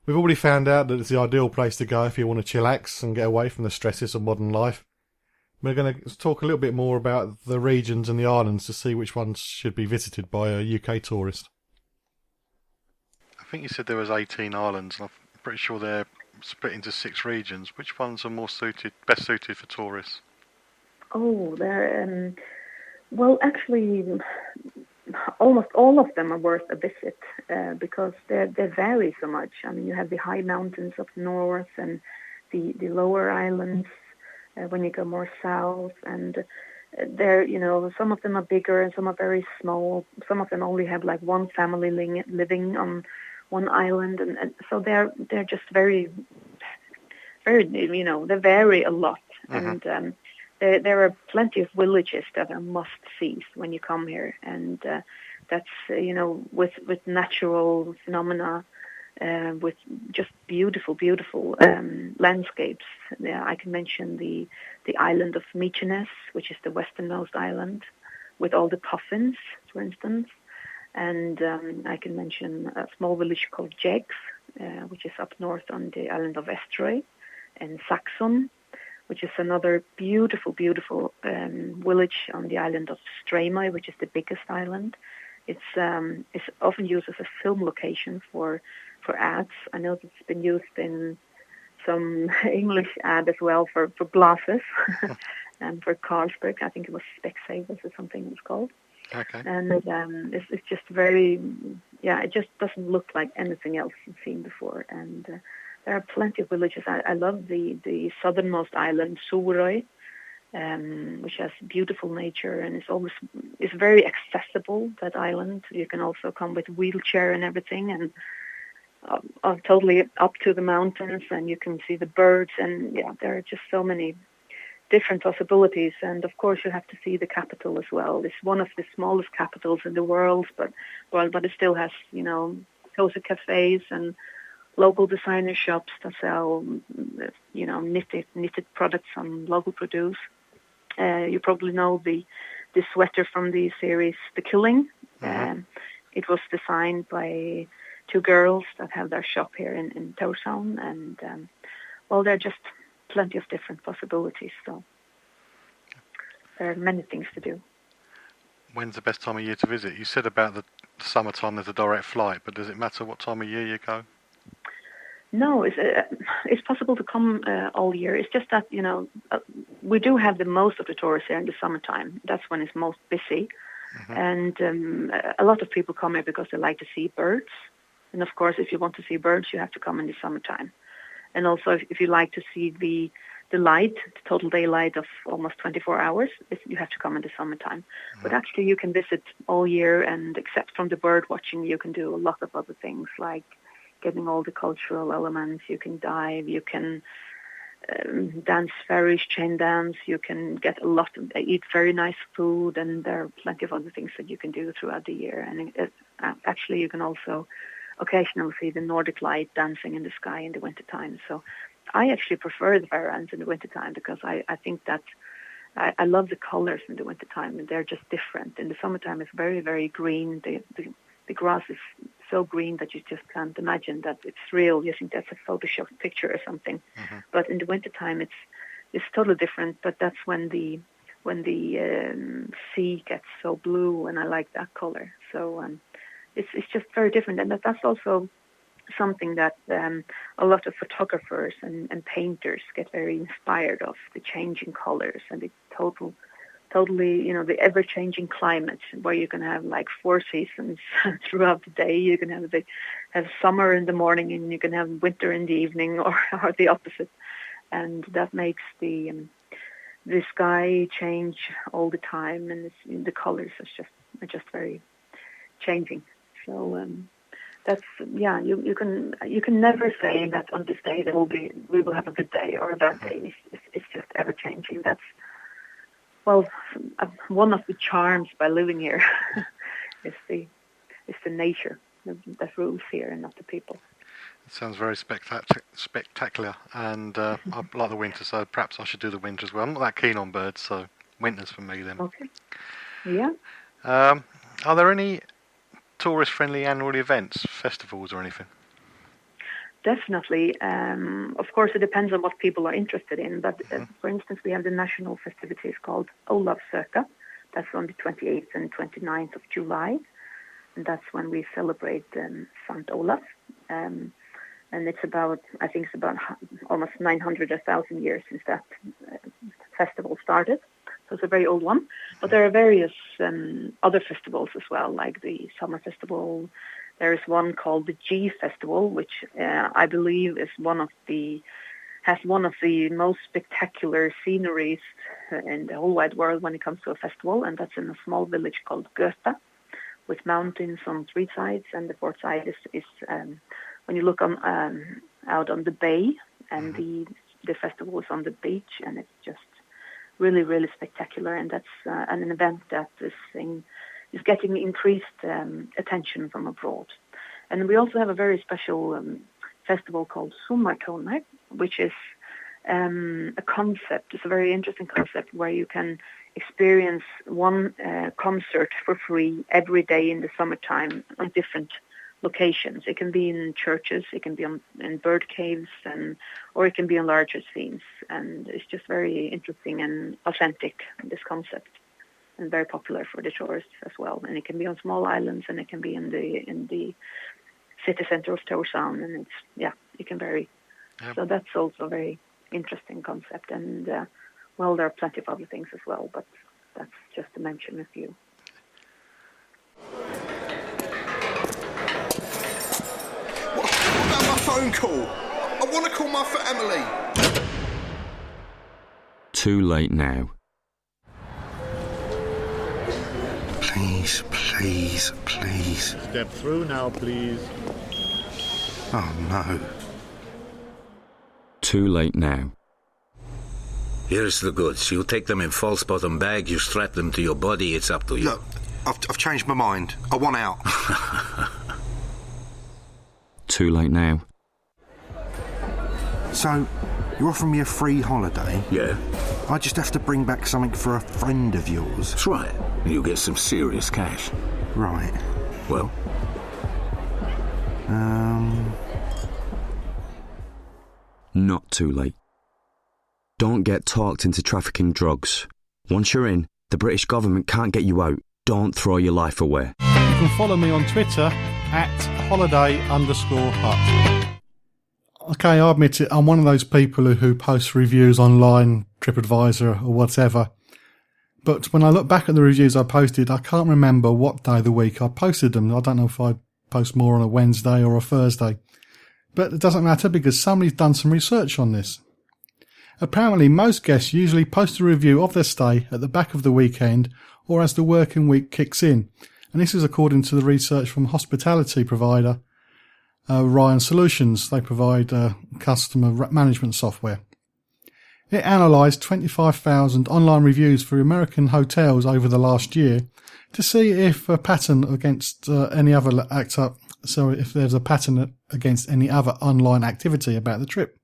We've already found out that it's the ideal place to go if you want to chillax and get away from the stresses of modern life. We're going to talk a little bit more about the regions and the islands to see which ones should be visited by a UK tourist. I think you said there was 18 islands, and I'm pretty sure they're split into 6 regions. Which ones are best suited for tourists? Oh, they're well, actually, almost all of them are worth a visit because they vary so much. I mean, you have the high mountains up north and the lower islands when you go more south, and some of them are bigger and some are very small. Some of them only have like one family living on one island, and so they're just very, very, they vary a lot. Mm-hmm. And there are plenty of villages that are must-sees when you come here, and that's with natural phenomena, with just beautiful, beautiful landscapes. Yeah, I can mention the island of Mykonos, which is the westernmost island, with all the puffins, for instance, and I can mention a small village called Jegs, which is up north on the island of Estoy, and Saxon, which is another beautiful, beautiful village on the island of Streymoy, which is the biggest island. It's often used as a film location for ads. I know it's been used in some English ad as well for glasses and for Carlsberg. I think it was Specsavers or something it was called. Okay. And it's just very, it just doesn't look like anything else you've seen before. And there are plenty of villages. I love the southernmost island, Suðuroy, which has beautiful nature and it's very accessible, that island. You can also come with wheelchair and everything, and totally up to the mountains, and you can see the birds, and there are just so many different possibilities. And of course you have to see the capital as well. It's one of the smallest capitals in the world, but it still has, cozy cafes and local designer shops that sell, knitted products on local produce. You probably know the sweater from the series The Killing. Mm-hmm. It was designed by 2 girls that have their shop here in Tórshavn, and there are just plenty of different possibilities. So there are many things to do. When's the best time of year to visit? You said about the summertime there's a direct flight, but does it matter what time of year you go? No, it's possible to come all year. It's just that, we do have the most of the tourists here in the summertime. That's when it's most busy. Mm-hmm. And a lot of people come here because they like to see birds. And of course, if you want to see birds, you have to come in the summertime. And also, if you like to see the light, the total daylight of almost 24 hours, you have to come in the summertime. Mm-hmm. But actually, you can visit all year, and except from the bird watching, you can do a lot of other things like getting all the cultural elements. You can dive, you can dance Faroese chain dance, you can eat very nice food, and there are plenty of other things that you can do throughout the year. And actually, you can also occasionally see the Nordic light dancing in the sky in the wintertime. So I actually prefer the Faroe Islands in the wintertime because I think that I love the colors in the wintertime, and they're just different. In the summertime, it's very, very green. The grass is so green that you just can't imagine that it's real. You think that's a Photoshop picture or something. Mm-hmm. But in the wintertime, it's totally different. But that's when the sea gets so blue, and I like that color. So it's just very different, and that's also something that a lot of photographers and painters get very inspired of, the changing colors and the totally, the ever-changing climate, where you can have like 4 seasons throughout the day. You can have summer in the morning, and you can have winter in the evening, or the opposite. And that makes the sky change all the time, and the colors are just very changing. So that's you can never say that on this day we will have a good day or a bad day. It's just ever changing. That's one of the charms by living here. is the nature that rules here, and not the people. It sounds very spectacular, and I like the winter, so perhaps I should do the winter as well. I'm not that keen on birds, so winter's for me then. Okay. Yeah. Are there any tourist-friendly annual events, festivals or anything? definitely. Of course, it depends on what people are interested in. But for instance, we have the national festivities called Olavsøka. That's on the 28th and 29th of July. And that's when we celebrate St. Olaf. And it's about, I think it's about almost 900, 1,000 years since that festival started. So it's a very old one. But there are various other festivals as well, like the summer festival. There is one called the G Festival, which I believe is has one of the most spectacular sceneries in the whole wide world when it comes to a festival, and that's in a small village called Göta, with mountains on 3 sides, and the 4th side is when you look on out on the bay, and the festival is on the beach, and it's just really, really spectacular, and that's an event that is getting increased attention from abroad. And we also have a very special festival called Sommartoner, which is a concept. It's a very interesting concept where you can experience one concert for free every day in the summertime on different locations. It can be in churches, it can be in bird caves, or it can be on larger scenes. And it's just very interesting and authentic, this concept, and very popular for the tourists as well. And it can be on small islands, and it can be in the city center of Tórshavn, and it can vary. Yep. So that's also a very interesting concept. And there are plenty of other things as well, but that's just to mention a few. What about my phone call? I want to call my family. Too late now. Please, please, please. Step through now, please. Oh, no. Too late now. Here's the goods. You take them in false bottom bag, you strap them to your body, it's up to you. Look, I've changed my mind. I want out. Too late now. So, you're offering me a free holiday? Yeah, I just have to bring back something for a friend of yours. that's right. You get some serious cash. Right. Well, Not too late. Don't get talked into trafficking drugs. Once you're in, the British government can't get you out. Don't throw your life away. You can follow me on Twitter @holiday_hut. Okay, I admit it, I'm one of those people who post reviews online, TripAdvisor or whatever. But when I look back at the reviews I posted, I can't remember what day of the week I posted them. I don't know if I post more on a Wednesday or a Thursday. But it doesn't matter because somebody's done some research on this. Apparently, most guests usually post a review of their stay at the back of the weekend or as the working week kicks in. And this is according to the research from hospitality provider Ryan Solutions. They provide customer management software. It analysed 25,000 online reviews for American hotels over the last year to see if a pattern against if there's a pattern against any other online activity about the trip.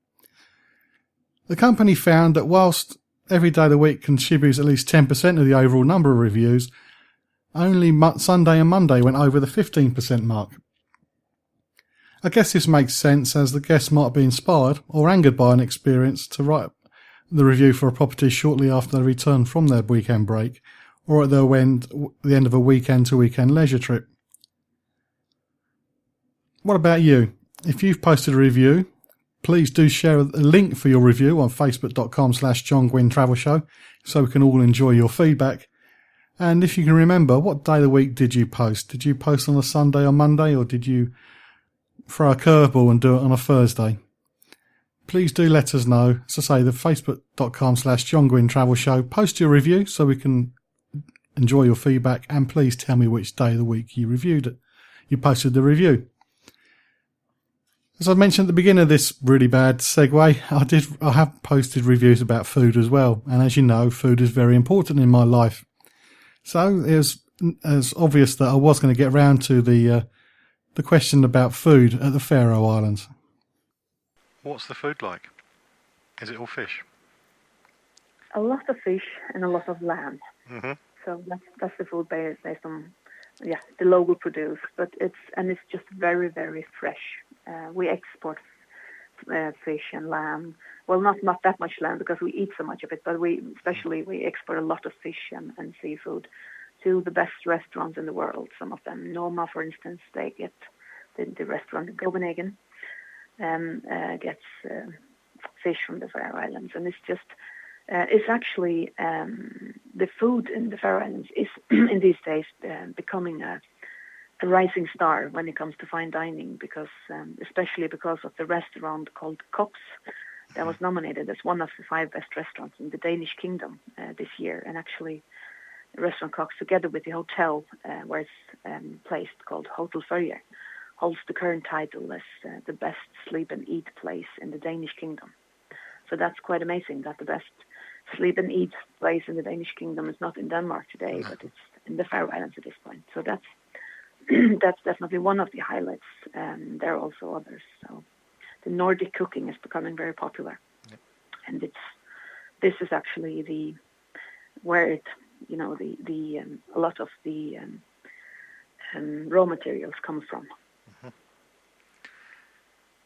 The company found that whilst every day of the week contributes at least 10% of the overall number of reviews, only Sunday and Monday went over the 15% mark. I guess this makes sense as the guests might be inspired or angered by an experience to write the review for a property shortly after they return from their weekend break or at the end of a weekend-to-weekend leisure trip. What about you? If you've posted a review, please do share a link for your review on facebook.com/John Guinn Travel Show so we can all enjoy your feedback. And if you can remember, what day of the week did you post? Did you post on a Sunday or Monday, or did you throw a curveball and do it on a Thursday? Please do let us know. As I say, the facebook.com/John Guinn Travel Show. Post your review so we can enjoy your feedback, and please tell me which day of the week you reviewed it. You posted the review. As I mentioned at the beginning of this really bad segue, I have posted reviews about food as well. And as you know, food is very important in my life. So it was as obvious that I was going to get round to the question about food at the Faroe Islands. What's the food like? Is it all fish? A lot of fish and a lot of lamb. Mm-hmm. So that's the food based on the local produce, but it's just very, very fresh. We export fish and lamb. Well, not that much lamb because we eat so much of it, but we export a lot of fish and seafood to the best restaurants in the world. Some of them, Noma, for instance, they get the restaurant in Copenhagen gets fish from the Faroe Islands, and it's actually the food in the Faroe Islands is in these days becoming a rising star when it comes to fine dining, because especially because of the restaurant called Cox that was nominated as one of the 5 best restaurants in the Danish kingdom this year. And actually the restaurant Cox, together with the hotel where it's placed, called Hotel Førje, holds the current title as the best sleep and eat place in the Danish kingdom. So that's quite amazing that the best sleep and eat place in the Danish kingdom is not in Denmark today, but it's in the Faroe Islands at this point. So that's that's definitely one of the highlights. There are also others. So the Nordic cooking is becoming very popular, and this is actually where a lot of the raw materials come from. Mm-hmm.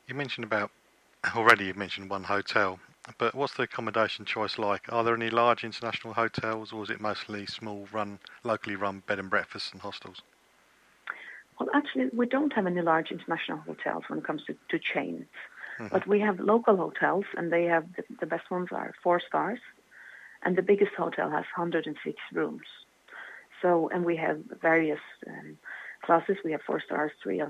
You've mentioned one hotel, but what's the accommodation choice like? Are there any large international hotels, or is it mostly small, locally run bed and breakfasts and hostels? Well, actually, we don't have any large international hotels when it comes to chains, but we have local hotels, and they have the best ones are 4 stars, and the biggest hotel has 106 rooms. So, and we have various classes. We have 4 stars, 3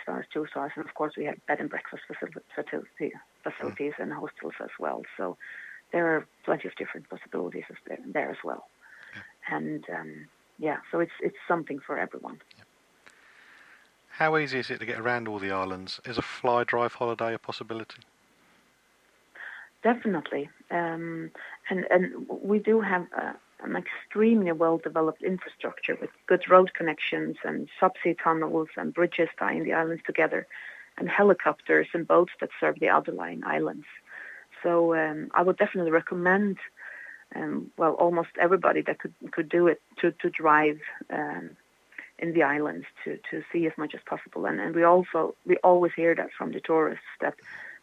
stars, 2 stars, and of course we have bed and breakfast facilities and hostels as well. So there are plenty of different possibilities there as well. And so it's something for everyone. How easy is it to get around all the islands? Is a fly drive holiday a possibility? Definitely. And we do have an extremely well-developed infrastructure with good road connections and subsea tunnels and bridges tying the islands together, and helicopters and boats that serve the underlying islands. So I would definitely recommend, almost everybody that could do it to drive in the islands to see as much as possible. And we always hear that from the tourists, that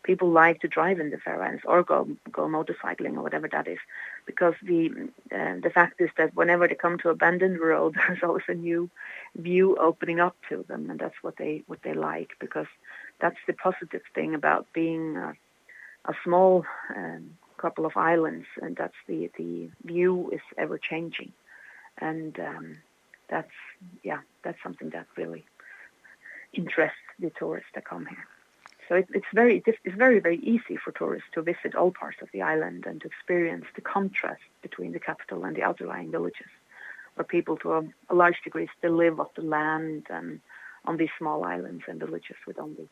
people like to drive in the Faroe Islands or go motorcycling or whatever that is, because the fact is that whenever they come to abandoned road, there's always a new view opening up to them, and that's what they like, because that's the positive thing about being a small couple of islands, and that's the view is ever changing, and that's something that really interests the tourists that come here. So it's very, very easy for tourists to visit all parts of the island and to experience the contrast between the capital and the outlying villages, where people to a large degree still live off the land and on these small islands and villages with only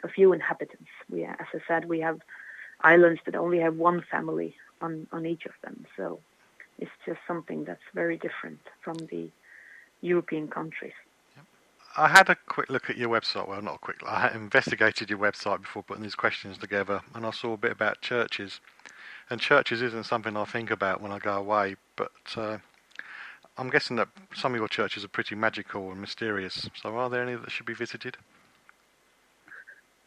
a few inhabitants. As I said, we have islands that only have one family on each of them. So it's just something that's very different from the European countries. I had a quick look at your website. Well, not a quick look. I had investigated your website before putting these questions together, and I saw a bit about churches. And churches isn't something I think about when I go away, but I'm guessing that some of your churches are pretty magical and mysterious. So are there any that should be visited?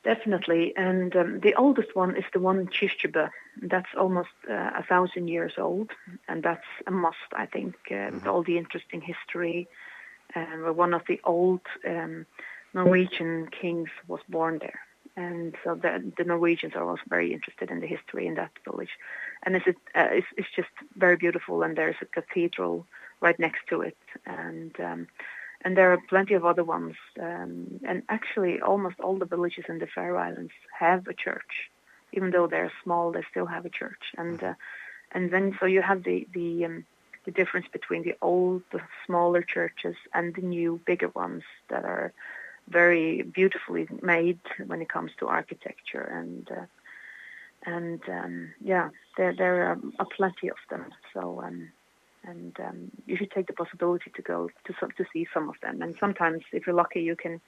Definitely, and the oldest one is the one in Kyrkjebø. That's almost 1,000 years old, and that's a must, I think, with all the interesting history. One of the old Norwegian kings was born there, and so the Norwegians are also very interested in the history in that village. And it's just very beautiful, and there's a cathedral right next to it, and there are plenty of other ones. And actually, almost all the villages in the Faroe Islands have a church, even though they're small. They still have a church, and then so you have the difference between the old, the smaller churches and the new, bigger ones that are very beautifully made when it comes to architecture. There are plenty of them. So you should take the possibility to go to see some of them. And sometimes, if you're lucky, you can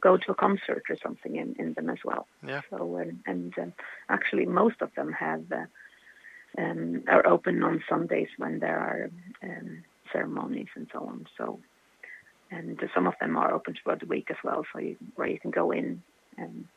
go to a concert or something in them as well. Yeah. So actually, most of them are open on Sundays when there are ceremonies and so on. So, and some of them are open throughout the week as well, where you can go in and